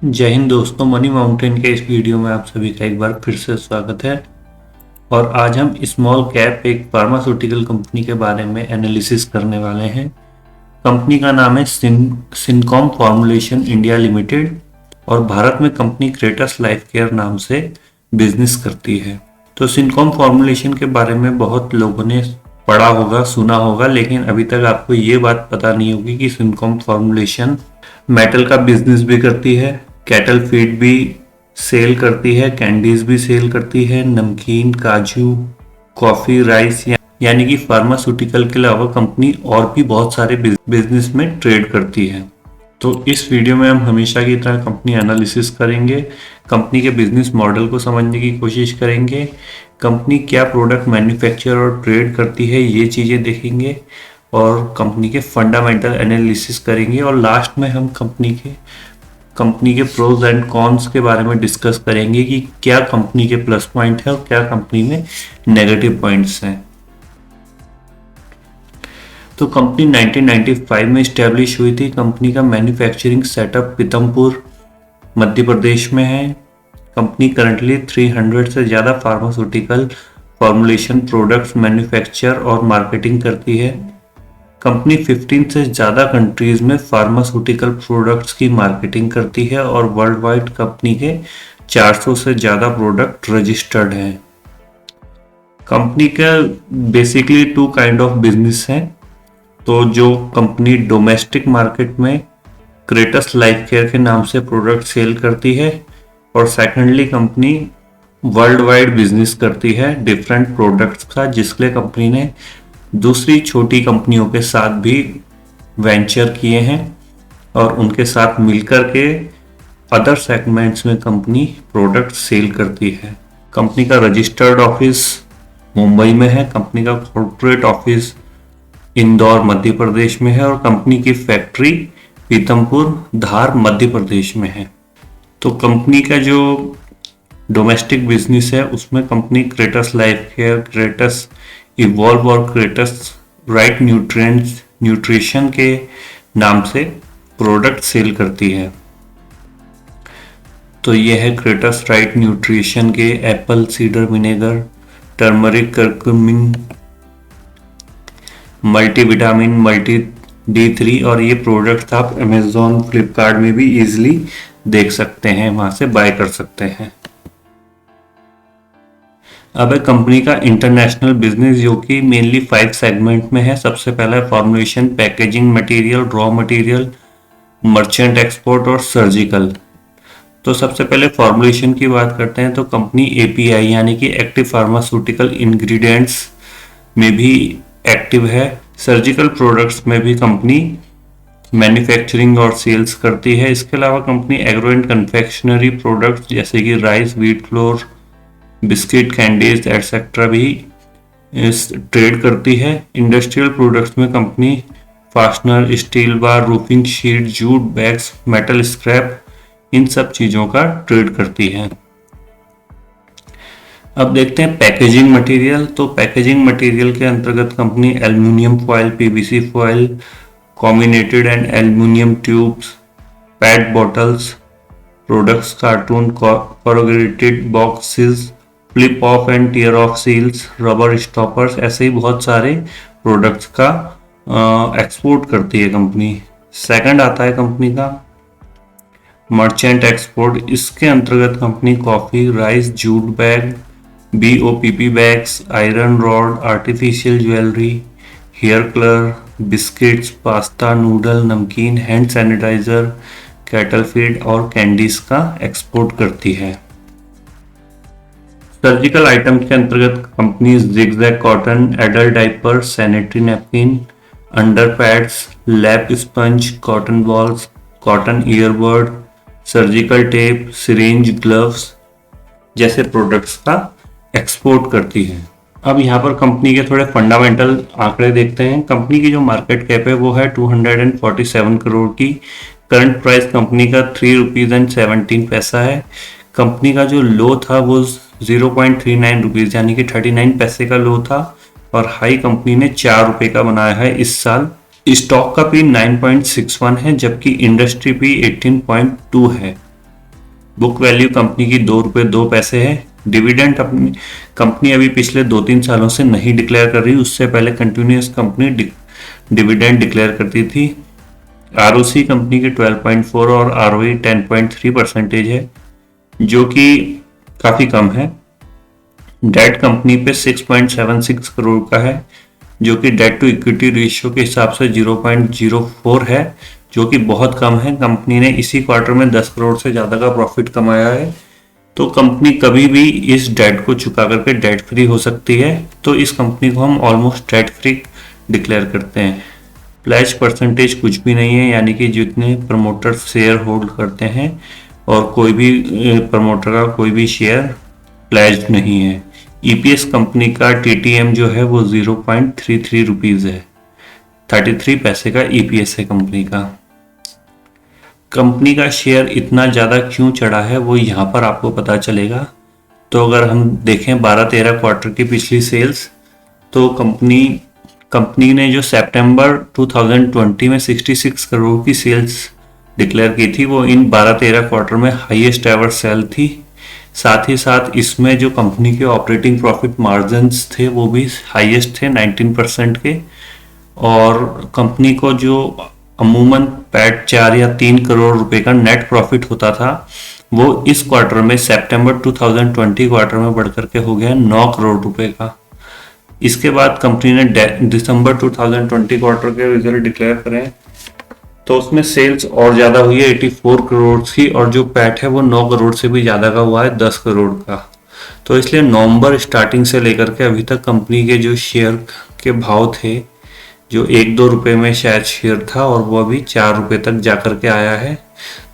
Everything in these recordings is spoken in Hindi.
जय हिंद दोस्तों, मनी माउंटेन के इस वीडियो में आप सभी का एक बार फिर से स्वागत है। और आज हम स्मॉल कैप एक फार्मास्यूटिकल कंपनी के बारे में एनालिसिस करने वाले हैं। कंपनी का नाम है सिनकॉम फॉर्मुलेशन इंडिया लिमिटेड और भारत में कंपनी क्रेटस लाइफ केयर नाम से बिजनेस करती है। तो सिनकॉम फॉर्मुलेशन के बारे में बहुत लोगों ने पढ़ा होगा, सुना होगा, लेकिन अभी तक आपको ये बात पता नहीं होगी कि सिनकॉम फॉर्मुलेशन मेटल का बिजनेस भी करती है, कैटल फीड भी सेल करती है, कैंडीज भी सेल करती है, नमकीन, काजू, कॉफी, राइस, यानी कि फार्मास्यूटिकल के अलावा कंपनी और भी बहुत सारे बिजनेस में ट्रेड करती है। तो इस वीडियो में हम हमेशा की तरह कंपनी एनालिसिस करेंगे, कंपनी के बिजनेस मॉडल को समझने की कोशिश करेंगे, कंपनी क्या प्रोडक्ट मैन्युफैक्चर और ट्रेड करती है ये चीज़ें देखेंगे और कंपनी के फंडामेंटल एनालिसिस करेंगे और लास्ट में हम कंपनी के प्रोज एंड कॉन्स के बारे में डिस्कस करेंगे कि क्या कंपनी के प्लस पॉइंट है और क्या कंपनी में नेगेटिव पॉइंट्स हैं। तो कंपनी 1995 में स्टैब्लिश हुई थी। कंपनी का मैन्युफैक्चरिंग सेटअप पीतमपुर मध्य प्रदेश में है। कंपनी करंटली 300 से ज़्यादा फार्मास्यूटिकल फॉर्मुलेशन प्रोडक्ट्स मैन्युफैक्चर और मार्केटिंग करती है। कंपनी 15 से ज़्यादा कंट्रीज में फार्मास्यूटिकल प्रोडक्ट्स की मार्केटिंग करती है और वर्ल्ड वाइड कंपनी के 400 से ज़्यादा प्रोडक्ट रजिस्टर्ड हैं। कंपनी का बेसिकली 2 काइंड ऑफ बिजनेस हैं। तो जो कंपनी डोमेस्टिक मार्केट में क्रेटस लाइफ केयर के नाम से प्रोडक्ट सेल करती है और secondly company world wide business करती है डिफरेंट प्रोडक्ट्स का, जिसके लिए कंपनी ने दूसरी छोटी कंपनियों के साथ भी वेंचर किए हैं और उनके साथ मिलकर के अदर सेगमेंट्स में कंपनी प्रोडक्ट सेल करती है। कंपनी का रजिस्टर्ड ऑफिस मुंबई में है, कंपनी का कॉर्पोरेट ऑफिस इंदौर मध्य प्रदेश में है और कंपनी की फैक्ट्री पीतमपुर धार मध्य प्रदेश में है। तो कंपनी का जो डोमेस्टिक बिजनेस है उसमें company crates life care, crates evolve और क्रेटस राइट न्यूट्रिशन के नाम से प्रोडक्ट सेल करती है। तो ये है क्रेटस राइट न्यूट्रिशन के Apple cedar vinegar, turmeric, curcumin, multivitamin, multi D3 और ये प्रोडक्ट आप अमेजोन, फ्लिपकार्ट में भी इजीली देख सकते हैं, वहां से बाय कर सकते हैं। अब है कंपनी का इंटरनेशनल बिजनेस जो कि मेनली 5 सेगमेंट में है। सबसे पहला है formulation, packaging material, raw material, merchant export और सर्जिकल। तो सबसे पहले फॉर्मुलेशन की बात करते हैं। तो कंपनी API यानी कि एक्टिव फार्मास्यूटिकल इंग्रेडिएंट्स में भी एक्टिव है। सर्जिकल प्रोडक्ट्स में भी कंपनी मैन्युफैक्चरिंग और सेल्स करती है। इसके अलावा company agro and confectionery products जैसे कि rice, wheat flour, biscuit, candies etcetera भी ट्रेड करती है। इंडस्ट्रियल प्रोडक्ट्स में company fastener, steel bar, roofing sheet, jute bags, metal scrap, इन सब चीज़ों का ट्रेड करती है। अब देखते हैं पैकेजिंग मटेरियल। तो पैकेजिंग मटेरियल के अंतर्गत company aluminium foil, PVC foil, combinated and aluminium tubes, PET bottles, products, carton, corrugated boxes, flip off and tier of seals, rubber stoppers, ऐसे ही बहुत सारे प्रोडक्ट्स का एक्सपोर्ट करती है कंपनी। सेकंड आता है कंपनी का मर्चेंट एक्सपोर्ट। इसके अंतर्गत company coffee, rice, jute bag, BOPP bags, iron rod, artificial jewellery, hair colour, biscuits, pasta, noodle, namkeen, hand sanitiser, cattle feed और कैंडीज का एक्सपोर्ट करती है। सर्जिकल आइटम्स के अंतर्गत company zigzag cotton, adult diaper, sanitary napkin, under pads, lap sponge, cotton balls, cotton earbud, surgical tape, syringe, gloves जैसे प्रोडक्ट्स का एक्सपोर्ट करती है। अब यहाँ पर कंपनी के थोड़े फंडामेंटल आंकड़े देखते हैं। कंपनी की जो मार्केट कैप है वो है 247 करोड़ की। करंट प्राइस कंपनी का 3 पैसा है। कंपनी का जो लो था वो 0.39 रुपीज़ यानी कि 39 पैसे का लो था और हाई कंपनी ने 4 रुपये का बनाया है इस साल। स्टॉक का पी 9.61 है जबकि इंडस्ट्री पी 18.2 है। बुक वैल्यू कंपनी की ₹2.02 है। डिविडेंड अपनी कंपनी अभी पिछले 2-3 सालों से नहीं डिक्लेयर कर रही, उससे पहले कंटिन्यूस कंपनी डिविडेंड डिक्लेयर करती थी। आरओसी कंपनी की 12.4 और आरओई 10.3% है, जो कि काफ़ी कम है। डेट कंपनी पे 6.76 करोड़ का है, जो कि डेट टू इक्विटी रेशियो के हिसाब से 0.04 है, जो कि बहुत कम है। कंपनी ने इसी क्वार्टर में 10 करोड़ से ज़्यादा का प्रॉफिट कमाया है, तो कंपनी कभी भी इस डेट को चुका करके डेट फ्री हो सकती है। तो इस कंपनी को हम ऑलमोस्ट डेट फ्री डिक्लेयर करते हैं। प्लेज परसेंटेज कुछ भी नहीं है, यानी कि जितने प्रमोटर शेयर होल्ड करते हैं और कोई भी प्रमोटर का कोई भी शेयर प्लेज नहीं है। ईपीएस कंपनी का टीटीएम जो है वो 0.33 रुपीज़ है, 33 पैसे का ईपीएस है कंपनी का। कंपनी का शेयर इतना ज़्यादा क्यों चढ़ा है वो यहाँ पर आपको पता चलेगा। तो अगर हम देखें 12-13 क्वार्टर की पिछली सेल्स, तो कंपनी ने जो सितंबर 2020 में 66 करोड़ की सेल्स डिक्लेयर की थी, वो इन 12-13 क्वार्टर में हाईएस्ट एवर सेल थी। साथ ही साथ इसमें जो कंपनी के ऑपरेटिंग प्रॉफिट मार्जिन्स थे वो भी हाईएस्ट थे 19% के। और कंपनी को जो अमूमन पैट 4 या 3 करोड़ रुपए का नेट प्रॉफिट होता था, वो इस क्वार्टर में सितंबर 2020 क्वार्टर में बढ़कर के हो गया 9 करोड़ रुपए का। इसके बाद कंपनी ने दिसंबर 2020 क्वार्टर के रिजल्ट डिक्लेयर करें, तो उसमें सेल्स और ज़्यादा हुई है 84 करोड़ की, और जो पैट है वो 9 करोड़ से भी ज़्यादा का हुआ है, 10 करोड़ का। तो इसलिए नवंबर स्टार्टिंग से लेकर के अभी तक कंपनी के जो शेयर के भाव थे, जो 1-2 रुपये में शायद शेयर था, और वो अभी 4 रुपये तक जा कर के आया है।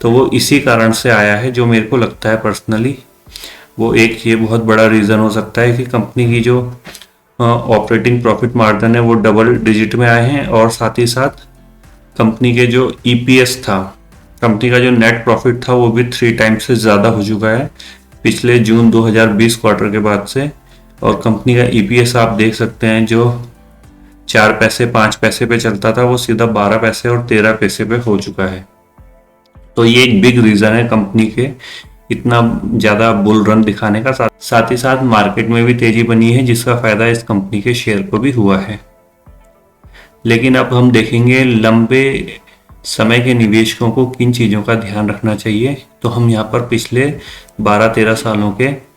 तो वो इसी कारण से आया है, जो मेरे को लगता है पर्सनली वो एक ये बहुत बड़ा रीज़न हो सकता है कि कंपनी की जो ऑपरेटिंग प्रॉफिट मार्जिन है वो डबल डिजिट में आए हैं, और साथ ही साथ कंपनी के जो ईपीएस था, कंपनी का जो नेट प्रॉफिट था वो भी 3 टाइम्स से ज़्यादा हो चुका है पिछले जून 2020 क्वार्टर के बाद से। और कंपनी का ईपीएस आप देख सकते हैं, जो 4 पैसे 5 पैसे पे चलता था, वो सीधा 12 पैसे और 13 पैसे पे हो चुका है। तो ये एक बिग रीज़न है कंपनी के इतना ज़्यादा बुल रन दिखाने का। साथ ही साथ मार्केट में भी तेज़ी बनी है, जिसका फ़ायदा इस कंपनी के शेयर को भी हुआ है। लेकिन अब हम देखेंगे लंबे समय के निवेशकों को किन चीज़ों का ध्यान रखना चाहिए। तो हम यहाँ पर पिछले 12-13 सालों के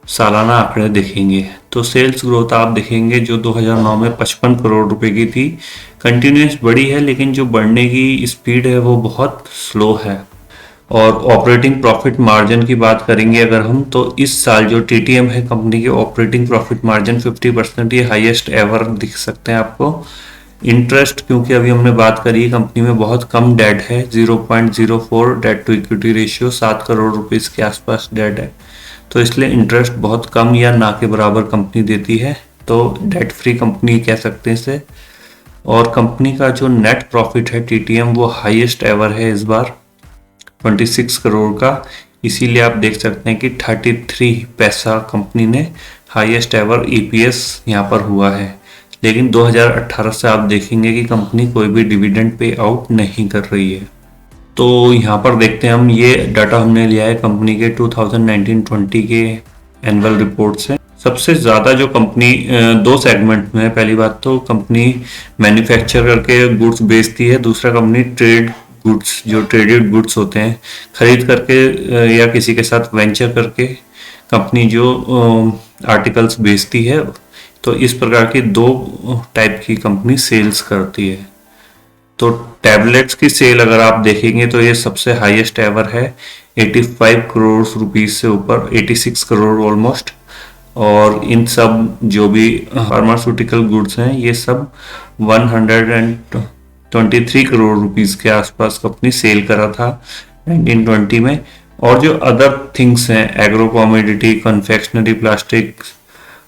सालाना आंकड़े देखेंगे। तो सेल्स ग्रोथ आप देखेंगे जो 2009 में 55 करोड़ रुपए की थी, कंटिन्यूस बढ़ी है, लेकिन जो बढ़ने की स्पीड है वो बहुत स्लो है। और ऑपरेटिंग प्रॉफिट मार्जिन की बात करेंगे अगर हम, तो इस साल जो टीटीएम है कंपनी के ऑपरेटिंग प्रॉफिट मार्जिन 50%, ये हाईएस्ट एवर दिख सकते हैं आपको। इंटरेस्ट, क्योंकि अभी हमने बात करी कंपनी में बहुत कम डेट है, 0.04 debt to equity ratio, 7 crore rupees के आसपास डेट है, तो इसलिए इंटरेस्ट बहुत कम या ना के बराबर कंपनी देती है। तो डेट फ्री कंपनी कह सकते हैं इसे। और कंपनी का जो नेट प्रॉफिट है टीटीएम वो हाईएस्ट एवर है इस बार 26 करोड़ का। इसीलिए आप देख सकते हैं कि 33 पैसा कंपनी ने हाईएस्ट एवर ईपीएस यहाँ पर हुआ है। लेकिन 2018 से आप देखेंगे कि कंपनी कोई भी डिविडेंड पे आउट नहीं कर रही है। तो यहाँ पर देखते हैं हम, ये डाटा हमने लिया है कंपनी के 2019-20 के एनुअल रिपोर्ट से। सबसे ज़्यादा जो कंपनी 2 सेगमेंट में है, पहली बात तो कंपनी मैन्युफैक्चर करके गुड्स बेचती है, दूसरा कंपनी ट्रेड गुड्स, जो ट्रेडेड गुड्स होते हैं, खरीद करके या किसी के साथ वेंचर करके कंपनी जो आर्टिकल्स बेचती है। तो इस प्रकार की 2 टाइप की कंपनी सेल्स करती है। तो टैबलेट्स की सेल अगर आप देखेंगे तो ये सबसे हाईएस्ट एवर है, 85 करोड़ रुपीस से ऊपर, 86 करोड़ ऑलमोस्ट। और इन सब जो भी फार्मास्यूटिकल गुड्स हैं ये सब 123 करोड़ रुपीस के आसपास कंपनी सेल करा था 1920 में। और जो अदर थिंग्स हैं, agro commodity, confectionery, plastic,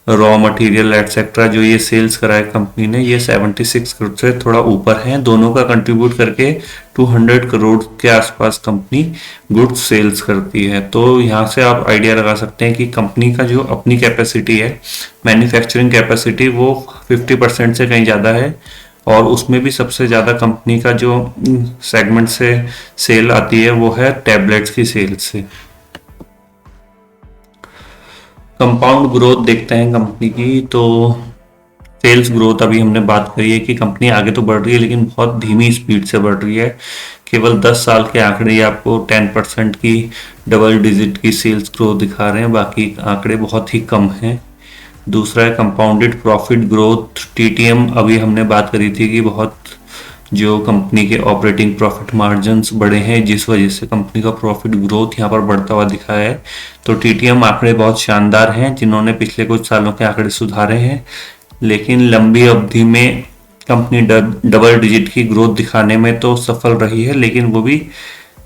raw material etcetera, जो ये सेल्स करा है कंपनी ने, ये 76 करोड़ से थोड़ा ऊपर है। दोनों का कंट्रीब्यूट करके 200 करोड़ के आसपास कंपनी गुड्स सेल्स करती है। तो यहाँ से आप आइडिया लगा सकते हैं कि कंपनी का जो अपनी कैपेसिटी है, मैन्युफैक्चरिंग कैपेसिटी, वो 50% से कहीं ज़्यादा है। और उसमें भी सबसे ज़्यादा कंपनी का जो सेगमेंट से सेल आती है वो है टैबलेट्स की सेल से। कंपाउंड ग्रोथ देखते हैं कंपनी की, तो सेल्स ग्रोथ अभी हमने बात करी है कि कंपनी आगे तो बढ़ रही है लेकिन बहुत धीमी स्पीड से बढ़ रही है। केवल 10 साल के आंकड़े आपको 10% की डबल डिजिट की सेल्स ग्रोथ दिखा रहे हैं, बाकी आंकड़े बहुत ही कम हैं। दूसरा है कंपाउंडेड प्रॉफिट ग्रोथ, टीटीएम। अभी हमने बात करी थी कि बहुत जो कंपनी के ऑपरेटिंग प्रॉफिट मार्जिन्स बढ़े हैं जिस वजह से कंपनी का प्रॉफिट ग्रोथ यहाँ पर बढ़ता हुआ दिखा है। तो टीटीएम आंकड़े बहुत शानदार हैं, जिन्होंने पिछले कुछ सालों के आंकड़े सुधारे हैं, लेकिन लंबी अवधि में कंपनी डबल डिजिट की ग्रोथ दिखाने में तो सफल रही है, लेकिन वो भी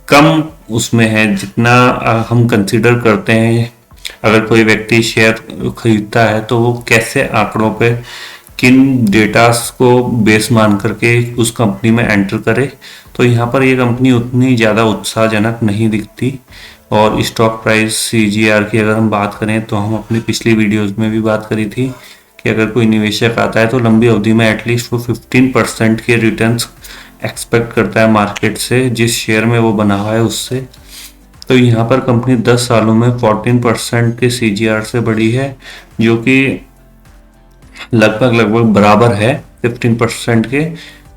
कम उसमें है जितना हम कंसिडर करते हैं। अगर कोई व्यक्ति शेयर खरीदता है तो वो कैसे आंकड़ों पे किन डेटास को बेस मान करके उस कंपनी में एंटर करे, तो यहाँ पर ये कंपनी उतनी ज़्यादा उत्साहजनक नहीं दिखती। और स्टॉक प्राइस सीजीआर की अगर हम बात करें तो हम अपनी पिछली वीडियोस में भी बात करी थी कि अगर कोई निवेशक आता है तो लंबी अवधि में एटलीस्ट वो 15% के रिटर्न्स एक्सपेक्ट करता है मार्केट से, जिस शेयर में वो बना हुआ है उससे। तो यहाँ पर कंपनी 10 सालों में 14% के सीजीआर से बढ़ी है, जो कि लगभग बराबर है 15% के।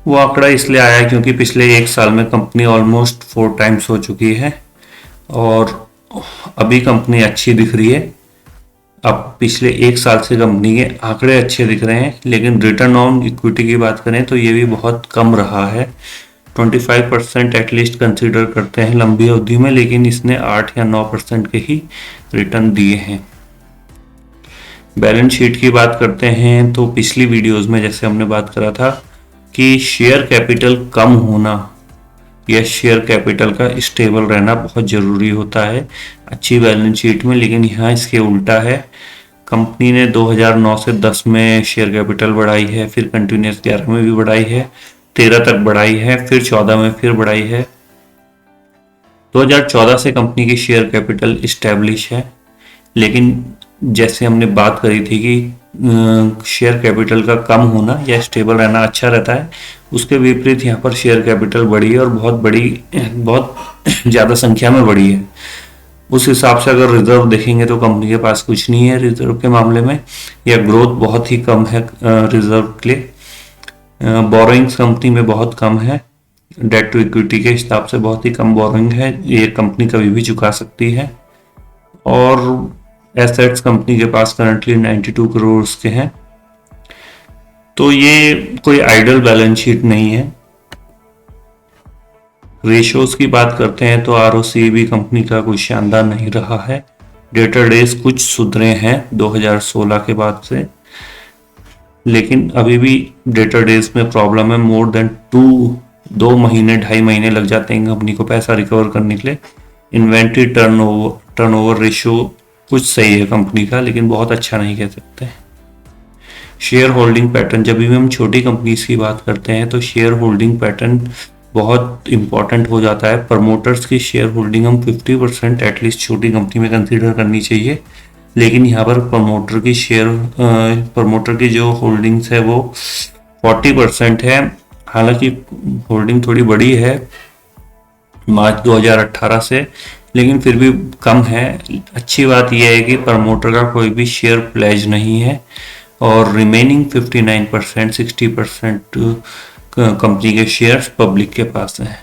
वो आंकड़ा इसलिए आया क्योंकि पिछले एक साल में कंपनी ऑलमोस्ट 4 टाइम्स हो चुकी है और अभी कंपनी अच्छी दिख रही है। अब पिछले एक साल से कंपनी के आंकड़े अच्छे दिख रहे हैं, लेकिन रिटर्न ऑन इक्विटी की बात करें तो ये भी बहुत कम रहा है। 25% एटलीस्ट कंसीडर करते हैं लंबी अवधि में, लेकिन इसने 8 या 9% के ही रिटर्न दिए हैं। बैलेंस शीट की बात करते हैं तो पिछली वीडियोस में जैसे हमने बात करा था कि शेयर कैपिटल कम होना या शेयर कैपिटल का स्टेबल रहना बहुत ज़रूरी होता है अच्छी बैलेंस शीट में, लेकिन यहाँ इसके उल्टा है। कंपनी ने 2009 से 10 में शेयर कैपिटल बढ़ाई है, फिर कंटिन्यूस 11 में भी बढ़ाई है, 13 तक बढ़ाई है, फिर 14 में फिर बढ़ाई है। 2014 से कंपनी की शेयर कैपिटल इस्टेब्लिश है, लेकिन जैसे हमने बात करी थी कि शेयर कैपिटल का कम होना या स्टेबल रहना अच्छा रहता है, उसके विपरीत यहाँ पर शेयर कैपिटल बढ़ी है और बहुत ज़्यादा संख्या में बढ़ी है। उस हिसाब से अगर रिजर्व देखेंगे तो कंपनी के पास कुछ नहीं है रिजर्व के मामले में, या ग्रोथ बहुत ही कम है रिजर्व के लिए। बोरोइंग्स कंपनी में बहुत कम है, डेट टू इक्विटी के हिसाब से बहुत ही कम बोरोइंग है, ये कंपनी कभी भी चुका सकती है। और एसेट्स कंपनी के पास करंटली 92 करोड़ के हैं, तो ये कोई आइडल बैलेंस शीट नहीं है। रेशियोज की बात करते हैं तो आरओसी भी कंपनी का कोई शानदार नहीं रहा है। डेटर डेज कुछ सुधरे हैं 2016 के बाद से, लेकिन अभी भी डेटर डेज में प्रॉब्लम है। मोर देन 2 महीने 2.5 महीने लग जाते हैं कंपनी को पैसा रिकवर करने के लिए। इन्वेंट्री टर्नओवर रेशियो कुछ सही है कंपनी का, लेकिन बहुत अच्छा नहीं कह सकते। शेयर होल्डिंग पैटर्न, जब भी हम छोटी कंपनीज की बात करते हैं तो शेयर होल्डिंग पैटर्न बहुत इंपॉर्टेंट हो जाता है। प्रमोटर्स की शेयर होल्डिंग हम 50% एटलीस्ट छोटी कंपनी में कंसीडर करनी चाहिए, लेकिन यहाँ पर प्रमोटर की जो होल्डिंग्स है वो 40% है। हालांकि होल्डिंग थोड़ी बड़ी है मार्च 2018 से, लेकिन फिर भी कम है। अच्छी बात यह है कि प्रमोटर का कोई भी शेयर प्लेज नहीं है और रिमेनिंग 59% 60% कंपनी के शेयर्स पब्लिक के पास हैं।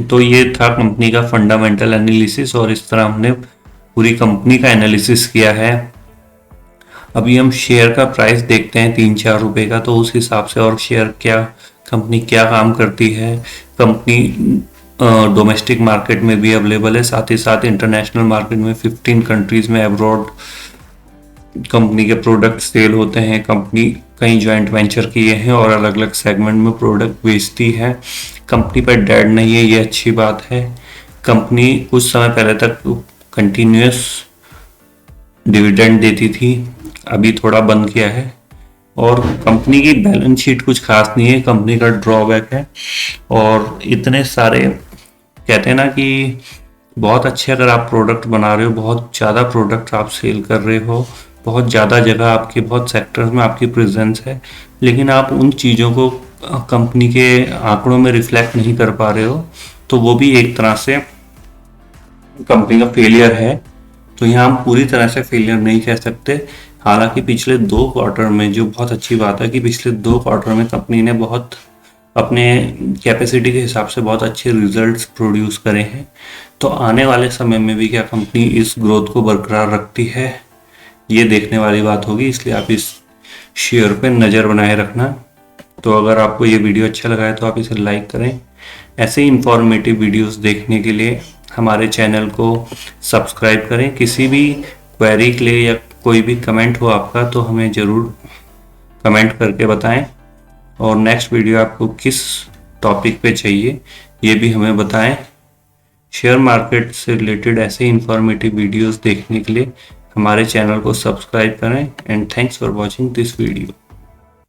तो ये था कंपनी का फंडामेंटल एनालिसिस और इस तरह हमने पूरी कंपनी का एनालिसिस किया है। अभी हम शेयर का प्राइस देखते हैं 3-4 रुपए का, तो उस हिसाब से और शेयर कंपनी क्या काम करती है। कंपनी डोमेस्टिक मार्केट में भी अवेलेबल है, साथ ही साथ इंटरनेशनल मार्केट में 15 कंट्रीज में अब्रॉड कंपनी के प्रोडक्ट सेल होते हैं। कंपनी कई जॉइंट वेंचर किए हैं और अलग अलग सेगमेंट में प्रोडक्ट बेचती है। कंपनी पर डेट नहीं है, ये अच्छी बात है। कंपनी कुछ समय पहले तक कंटिन्यूस डिविडेंड देती थी, अभी थोड़ा बंद किया है। और कंपनी की बैलेंस शीट कुछ खास नहीं है, कंपनी का ड्रॉबैक है। और इतने सारे कहते हैं ना कि बहुत अच्छे अगर आप प्रोडक्ट बना रहे हो, बहुत ज़्यादा प्रोडक्ट आप सेल कर रहे हो, बहुत ज़्यादा जगह आपके बहुत सेक्टर्स में आपकी प्रेजेंस है, लेकिन आप उन चीज़ों को कंपनी के आंकड़ों में रिफ्लेक्ट नहीं कर पा रहे हो, तो वो भी एक तरह से कंपनी का फेलियर है। तो यहाँ हम पूरी तरह से फेलियर नहीं कह सकते। हालांकि पिछले 2 क्वार्टर में, जो बहुत अच्छी बात है कि पिछले 2 क्वार्टर में कंपनी ने बहुत अपने कैपेसिटी के हिसाब से बहुत अच्छे रिजल्ट्स प्रोड्यूस करे हैं। तो आने वाले समय में भी क्या कंपनी इस ग्रोथ को बरकरार रखती है, ये देखने वाली बात होगी। इसलिए आप इस शेयर पे नज़र बनाए रखना। तो अगर आपको ये वीडियो अच्छा लगा है तो आप इसे लाइक करें। ऐसे ही इंफॉर्मेटिव वीडियोस देखने के लिए हमारे चैनल को सब्सक्राइब करें। किसी भी क्वेरी के लिए या कोई भी कमेंट हो आपका तो हमें ज़रूर कमेंट करके बताएं। और नेक्स्ट वीडियो आपको किस टॉपिक पे चाहिए ये भी हमें बताएं। शेयर मार्केट से रिलेटेड ऐसे इंफॉर्मेटिव वीडियोस देखने के लिए हमारे चैनल को सब्सक्राइब करें। And thanks for watching this video.